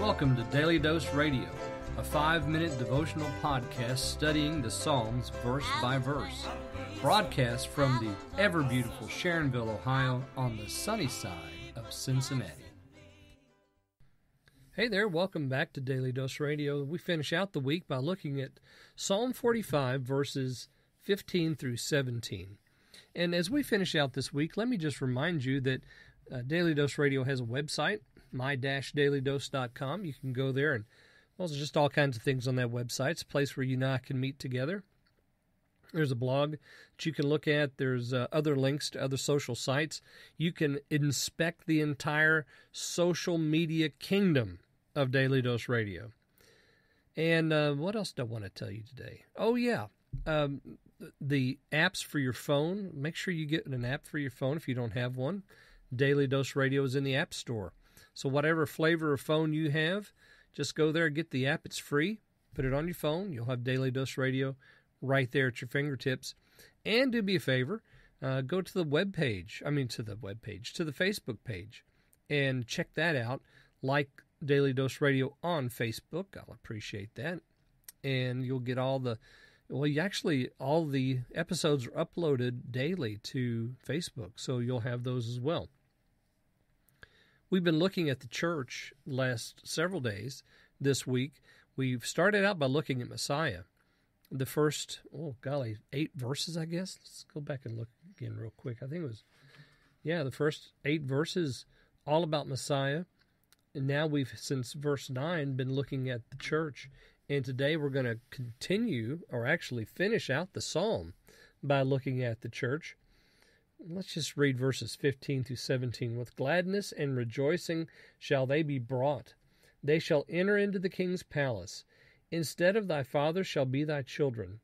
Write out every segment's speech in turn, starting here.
Welcome to Daily Dose Radio, a 5-minute devotional podcast studying the Psalms verse by verse. Broadcast from the ever-beautiful Sharonville, Ohio, on the sunny side of Cincinnati. Hey there, welcome back to Daily Dose Radio. We finish out the week by looking at Psalm 45, verses 15 through 17. And as we finish out this week, let me just remind you that Daily Dose Radio has a website, my-dailydose.com. You can go there, and there's just all kinds of things on that website. It's a place where you and I can meet together. There's a blog that you can look at. There's other links to other social sites. You can inspect the entire social media kingdom of Daily Dose Radio. And what else do I want to tell you today? Oh, yeah. The apps for your phone. Make sure you get an app for your phone if you don't have one. Daily Dose Radio is in the App Store. So whatever flavor of phone you have, just go there, get the app. It's free. Put it on your phone. You'll have Daily Dose Radio right there at your fingertips. And do me a favor, go to the Facebook page, and check that out. Like Daily Dose Radio on Facebook. I'll appreciate that. And you'll get all the episodes are uploaded daily to Facebook, so you'll have those as well. We've been looking at the church last several days this week. We've started out by looking at Messiah. The first, 8 verses, I guess. Let's go back and look again real quick. I think it was, the first 8 verses, all about Messiah. And now we've, since verse 9, been looking at the church. And today we're going to continue, or actually finish out the psalm by looking at the church. Let's just read verses 15 through 17. With gladness and rejoicing shall they be brought. They shall enter into the king's palace. Instead of thy fathers shall be thy children,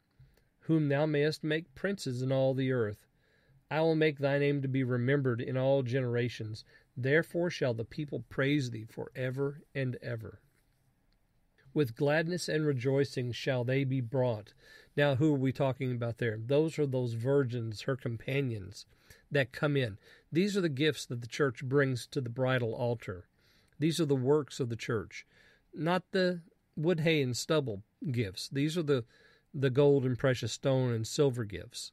whom thou mayest make princes in all the earth. I will make thy name to be remembered in all generations. Therefore shall the people praise thee forever and ever. With gladness and rejoicing shall they be brought. Now, who are we talking about there? Those are those virgins, her companions, that come in. These are the gifts that the church brings to the bridal altar. These are the works of the church, not the wood, hay, and stubble gifts. These are the gold and precious stone and silver gifts.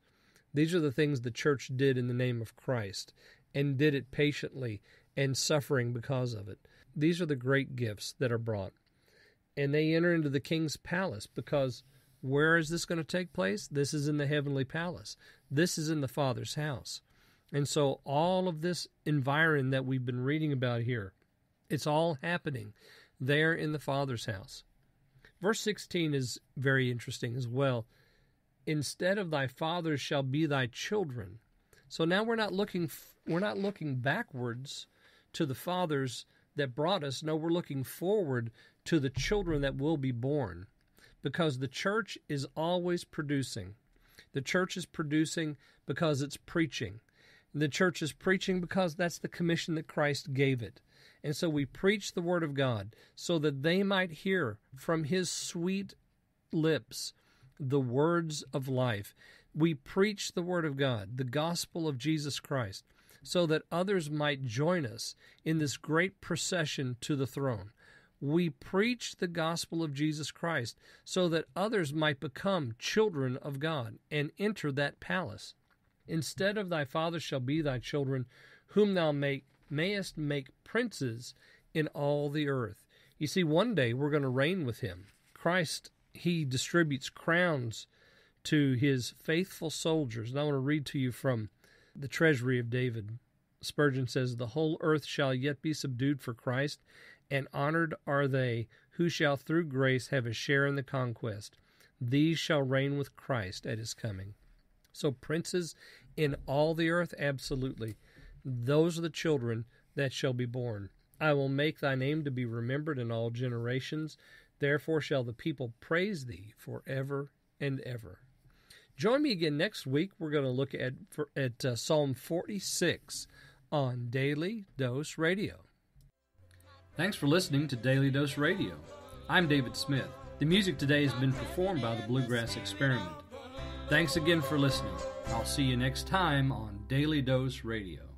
These are the things the church did in the name of Christ, and did it patiently and suffering because of it. These are the great gifts that are brought. And they enter into the king's palace, because where is this going to take place? This is in the heavenly palace. This is in the Father's house. And so all of this environment that we've been reading about here, it's all happening there in the Father's house. Verse 16 is very interesting as well. Instead of thy fathers shall be thy children. So now we're not looking backwards to the fathers that brought us. No, we're looking forward to the children that will be born, because the church is always producing. The church is producing because it's preaching. The church is preaching because that's the commission that Christ gave it. And so we preach the word of God so that they might hear from his sweet lips the words of life. We preach the word of God, the gospel of Jesus Christ, so that others might join us in this great procession to the throne. We preach the gospel of Jesus Christ so that others might become children of God and enter that palace. Instead of thy fathers shall be thy children, whom thou mayest make princes in all the earth. You see, one day we're going to reign with him. Christ, he distributes crowns to his faithful soldiers. And I want to read to you from the Treasury of David. Spurgeon says, the whole earth shall yet be subdued for Christ, and honored are they who shall through grace have a share in the conquest. These shall reign with Christ at his coming. So princes in all the earth, absolutely. Those are the children that shall be born. I will make thy name to be remembered in all generations. Therefore shall the people praise thee forever and ever. Join me again next week. We're going to look at Psalm 46 on Daily Dose Radio. Thanks for listening to Daily Dose Radio. I'm David Smith. The music today has been performed by the Bluegrass Experiment. Thanks again for listening. I'll see you next time on Daily Dose Radio.